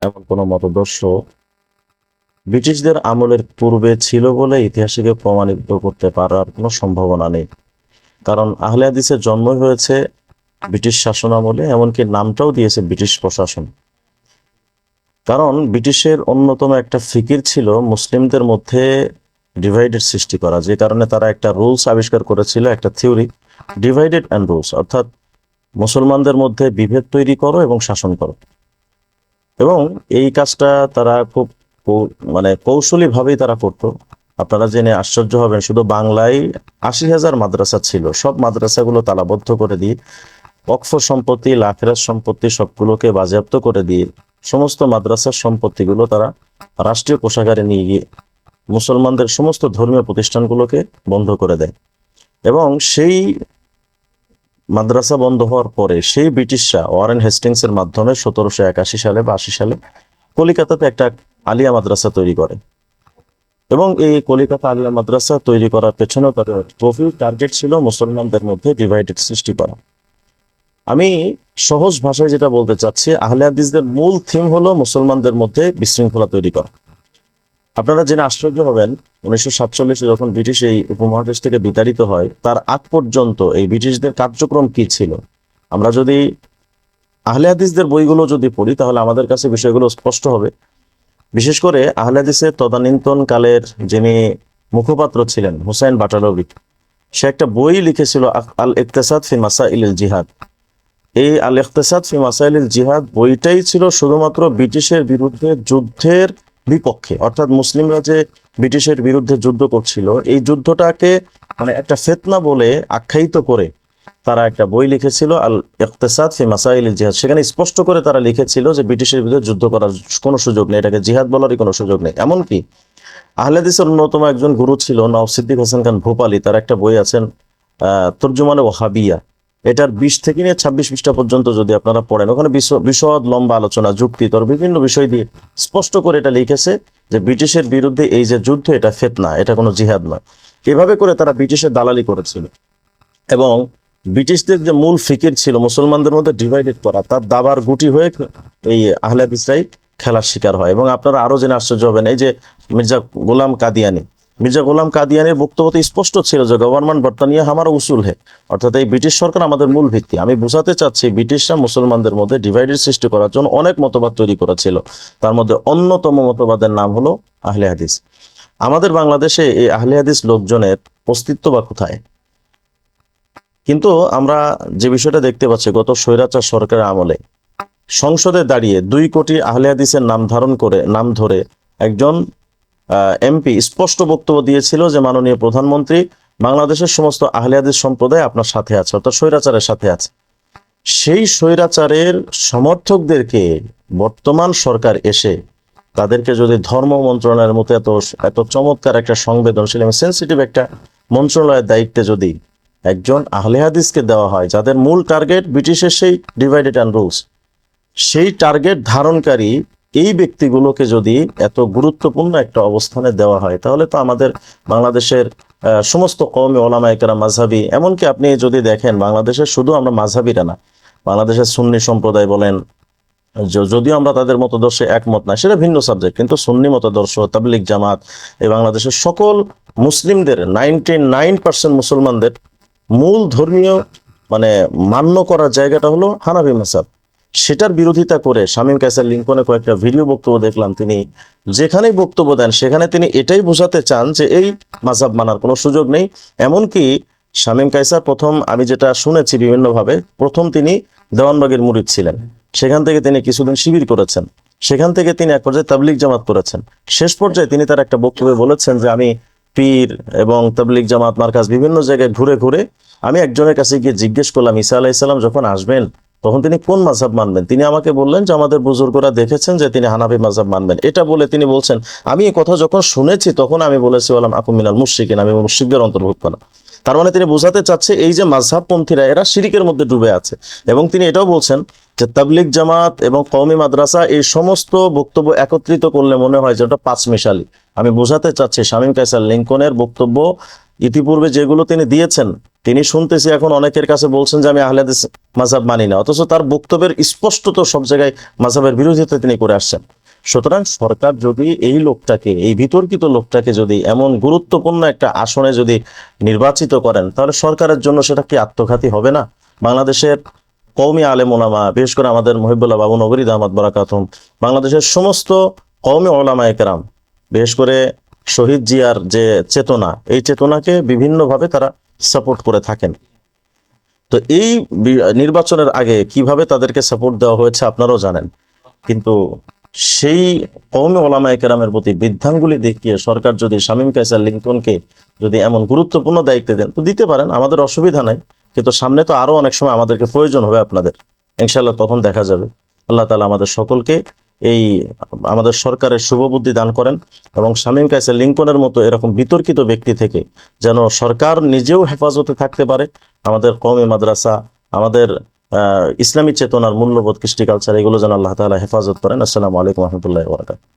এমন কোনো মতাদর্শ ব্রিটিশদের আমলের পূর্বে ছিল বলে ইতিহাসকে প্রমাণিত করতে পারার কোনো সম্ভাবনা নেই। কারণ আহলে হাদিসের জন্মই হয়েছে ব্রিটিশ শাসন আমলে, এমনকি নামটাও দিয়েছে ব্রিটিশ প্রশাসন। কারণ ব্রিটিশের অন্যতম একটা ফিকির ছিল মুসলিমদের মধ্যে ডিভাইডেড সৃষ্টি করা, যে কারণে তারা একটা রুলস আবিষ্কার করেছিল, একটা থিওরি, ডিভাইডেড অ্যান্ড রুলস, অর্থাৎ মুসলমানদের মধ্যে বিভেদ তৈরি করো এবং শাসন করো। এবং এই কাজটা তারা খুব কৌশলী ভাবেই তারা করতো। আপনারা জেনে আশ্চর্য হবেন, শুধু বাংলায় ৮০,০০০ মাদ্রাসা ছিল, সব মাদ্রাসাগুলো তালাবদ্ধ করে দিয়ে, ওয়াকফ সম্পত্তি, লাখেরাত সম্পত্তি সবগুলোকে বাজেয়াপ্ত করে দিয়ে সমস্ত মাদ্রাসার সম্পত্তিগুলো তারা রাষ্ট্রীয় কোষাগারে নিয়ে গিয়ে মুসলমানদের সমস্ত ধর্মীয় প্রতিষ্ঠানগুলোকে বন্ধ করে দেয়। এবং সেই মাদ্রাসা বন্ধ হওয়ার পরে সেই ব্রিটিশরা ওয়ারেন হেস্টিংসের মাধ্যমে ১৭৮১ সালে বা ৮০ সালে কলিকাতাতে একটা আলিয়া মাদ্রাসা তৈরি করে। এবং এই কলিকাতা আলিয়া মাদ্রাসা তৈরি করার পেছনেও তাদের গভীর টার্গেট ছিল মুসলমানদের মধ্যে ডিভাইডেড সৃষ্টি করা। আমি সহজ ভাষায় যেটা বলতে চাচ্ছি, আহলে হাদিসদের মূল থিম হলো মুসলমানদের মধ্যে বিশৃঙ্খলা তৈরি করা। আপনারা জেনে আশ্চর্য হবেন, ১৯৪৭ যখন ব্রিটিশ এই উপমহাদেশ থেকে বিতাড়িত হয়, তার আগ পর্যন্ত এই ব্রিটিশদের কার্যক্রম কি ছিল, আমরা যদি আহলে হাদিসদের বইগুলো যদি পড়ি তাহলে আমাদের কাছে বিষয়গুলো স্পষ্ট হবে। বিশেষ করে আহলে হাদিসের তদানীন্তন কালের যিনি মুখপাত্র ছিলেন হুসাইন বাটালভি, সে একটা বই লিখেছিল আল ইকতিসাদ ফি মাসাইলিল জিহাদ। এই আল ইকতিসাদ ফি মাসাইলিল জিহাদ বইটাই ছিল শুধুমাত্র ব্রিটিশের বিরুদ্ধে যুদ্ধের বিপক্ষে, অর্থাৎ মুসলিমরা যে ব্রিটিশের বিরুদ্ধে যুদ্ধ করছিল, এই যুদ্ধটাকে একটা ফিতনা বলে আখ্যায়িত করে তারা একটা বই লিখেছিল আল ইকতিসাদ ফি মাসাইলিল জিহাদ। সেখানে স্পষ্ট করে তারা লিখেছিল যে ব্রিটিশের বিরুদ্ধে যুদ্ধ করার কোনো সুযোগ নেই, এটাকে জিহাদ বলারই কোনো সুযোগ নেই। এমনকি আহলে হাদিসের অন্যতম একজন গুরু ছিল নওয়াব সিদ্দিক হোসেন খান ভোপালী, তার একটা বই আছেন তরজুমানে ওয়াহাবিয়া। এটার ২০ থেকে নিয়ে ২৬ পৃষ্ঠা পর্যন্ত যদি আপনারা পড়েন, ওখানে বিশদ লম্বা আলোচনা, যুক্তি, তোর বিভিন্ন বিষয় দিয়ে স্পষ্ট করে এটা লিখেছে যে ব্রিটিশের বিরুদ্ধে এই যে যুদ্ধ, এটা ফিতনা, এটা কোনো জিহাদ নয়। এভাবে করে তারা ব্রিটিশের দালালি করেছিল। এবং ব্রিটিশদের যে মূল ফিকির ছিল মুসলমানদের মধ্যে ডিভাইডেড করা, তার দাবার গুটি হয়ে এই আহলে হাদিসরাই খেলার শিকার হয়। এবং আপনারা আরো জেনে আশ্চর্য হবেন, এই যে মির্জা গোলাম কাদিয়ানির বক্তব্য স্পষ্ট ছিল যে গভর্নমেন্ট বর্তানিয়া হামারা উসুল হে, অর্থাৎ এই ব্রিটিশ সরকার আমাদের মূল ভিত্তি। আমি বোঝাতে চাচ্ছি ব্রিটিশরা মুসলমানদের মধ্যে ডিভাইডেড সৃষ্টি করার জন্য অনেক মতবাদ তৈরি করেছিল, তার মধ্যে অন্যতম মতবাদের নাম হলো আহলে হাদিস। আমাদের বাংলাদেশে এই আহলে হাদিস লোকজনের অস্তিত্ব বা কোথায়? কিন্তু আমরা যে বিষয়টা দেখতে পাচ্ছি, গত স্বৈরাচার সরকারের আমলে সংসদে দাঁড়িয়ে ২ কোটি আহলে হাদিসের নাম ধরে একজন এমপি স্পষ্ট বক্তব্য দিয়েছিল যে মাননীয় প্রধানমন্ত্রী, বাংলাদেশের সমস্ত আহলে হাদিস সম্প্রদায় আপনার সাথে আছে, অর্থাৎ স্বৈরাচারের সাথে আছে। সেই স্বৈরাচারের সমর্থকদেরকে বর্তমান সরকার এসে তাদেরকে যদি ধর্ম মন্ত্রণালয়ের মতো এত চমৎকার একটা সংবেদনশীল এবং সেন্সিটিভ একটা মন্ত্রণালয়ের দায়িত্বে যদি একজন আহলে হাদিসকে দেওয়া হয়, যাদের মূল টার্গেট ব্রিটিশের সেই ডিভাইডেড অ্যান্ড রুলস, সেই টার্গেট ধারণকারী এই ব্যক্তিগুলোকে যদি এত গুরুত্বপূর্ণ একটা অবস্থানে দেওয়া হয়, তাহলে তো আমাদের বাংলাদেশের সমস্ত কওমি ওলামায়ে কেরাম, মাযহাবী, এমনকি আপনি যদি দেখেন বাংলাদেশের শুধু আমরা মাযহাবীরা না, বাংলাদেশের সুন্নি সম্প্রদায় বলেন, যদিও আমরা তাদের মতাদর্শে একমত না, সেটা ভিন্ন সাবজেক্ট, কিন্তু সুন্নি মতাদর্শ, তাবলিগ জামাত, এই বাংলাদেশের সকল মুসলিমদের 99% মুসলমানদের মূল ধর্মীয় মান্য করার জায়গাটা হলো হানাফি মাযহাব। সেটার বিরোধিতা করে শামীম কায়সার লিঙ্কনে কয়েকটা ভিডিও বক্তব্য দেখলাম, তিনি যেখানেই বক্তব্য দেন সেখানে তিনি এটাই বোঝাতে চান যে এই মাযহাব মানার কোনো সুযোগ নেই। এমনকি শামীম কায়সার প্রথম, আমি যেটা শুনেছি বিভিন্নভাবে, প্রথম তিনি দেওয়ানবাগের মুরিদ ছিলেন, সেখান থেকে তিনি কিছুদিন শিবির করেছেন, সেখান থেকে তিনি এক পর্যায়ে তাবলিগ জামাত করেছেন। শেষ পর্যায়ে তিনি তার একটা বক্তব্যে বলেছেন যে আমি পীর এবং তাবলিগ জামাত মার্কাজ বিভিন্ন জায়গায় ঘুরে ঘুরে আমি একজনের কাছে গিয়ে জিজ্ঞেস করলাম, ঈসা আলাইহিস সালাম যখন আসবেন তখন তিনি কোন মাযহাব মানবেন? তিনি আমাকে বললেন যে আমাদের বুজুর্গরা দেখেছেন যে তিনি হানাফি মাযহাব মানবেন। এটা বলে তিনি বলছেন, আমি এই কথা যখন শুনেছি তখন আমি বলেছি ওয়ালাম আকুম মিনাল মুশরিকিন, আমি মুশরিকদের অন্তর্ভুক্ত না। তার তিনি বোঝাতে চাচ্ছে এই যে মাযহাবপন্থীরা, এরা শিরকের মধ্যে ডুবে আছে। এবং তিনি এটাও বলছেন যে তাবলিগ জামাত এবং কওমি মাদ্রাসা এই সমস্ত বক্তব্য একত্রিত করলে মনে হয় যে ওটা পাঁচমিশালি। আমি বোঝাতে চাচ্ছি শামীম কায়সার লিঙ্কনের বক্তব্য ইতিপূর্বে যেগুলো তিনি দিয়েছেন তিনি শুনতেছি এখন অনেকের কাছে বলছেন যে আমি আহলে হাদিস মাযহাব মানি না, অথচ তার বক্তব্যের স্পষ্টত সব জায়গায় মাযহাবের বিরোধিতা তিনি করে আসছেন। সুতরাং সরকার যদি এই লোকটাকে, এই বিতর্কিত লোকটাকে যদি এমন গুরুত্বপূর্ণ একটা আসনে যদি নির্বাচিত করেন, তাহলে সরকারের জন্য সেটা কি আত্মঘাতী হবে না? বাংলাদেশের কওমি আলেম ওলামা, বিশেষ করে আমাদের মহিবুল্লাহ বাবু নগরী দামাত বারাকাতুহুম, বাংলাদেশের সমস্ত কওমি ওলামায়ে কেরাম, বিশেষ করে শহীদ জিয়ার যে চেতনা, এই চেতনাকে বিভিন্নভাবে তারা সাপোর্ট করে থাকেন। তো এই নির্বাচনের আগে কিভাবে তাদেরকে সাপোর্ট দেওয়া হয়েছে আপনারাও জানেন, কিন্তু সেই কওমি ওলামায়ে কেরামের প্রতি বৃদ্ধাঙ্গুলি দেখিয়ে সরকার যদি শামীম কায়সার লিংকনকে যদি এমন গুরুত্বপূর্ণ দায়িত্ব দেন, তো দিতে পারেন, আমাদের অসুবিধা নাই। কিন্তু সামনে তো আরো অনেক সময় আমাদেরকে প্রয়োজন হবে আপনাদের, ইনশাআল্লাহ তখন দেখা যাবে। আল্লাহ তাআলা আমাদের সকলকে এই আমাদের সরকারের শুভবুদ্ধি দান করেন, এবং শামীম কায়সার লিংকনের মতো এরকম বিতর্কিত ব্যক্তি থেকে যেন সরকার নিজেও হেফাজতে থাকতে পারে, আমাদের কওমি মাদ্রাসা, আমাদের ইসলামী চেতনার মূল্যবোধ, কৃষ্টি কালচার, এগুলো যেন আল্লাহ তাআলা হেফাজত করেন। আসসালামু আলাইকুম ওয়া রাহমাতুল্লাহি ওয়া বারাকাতুহু।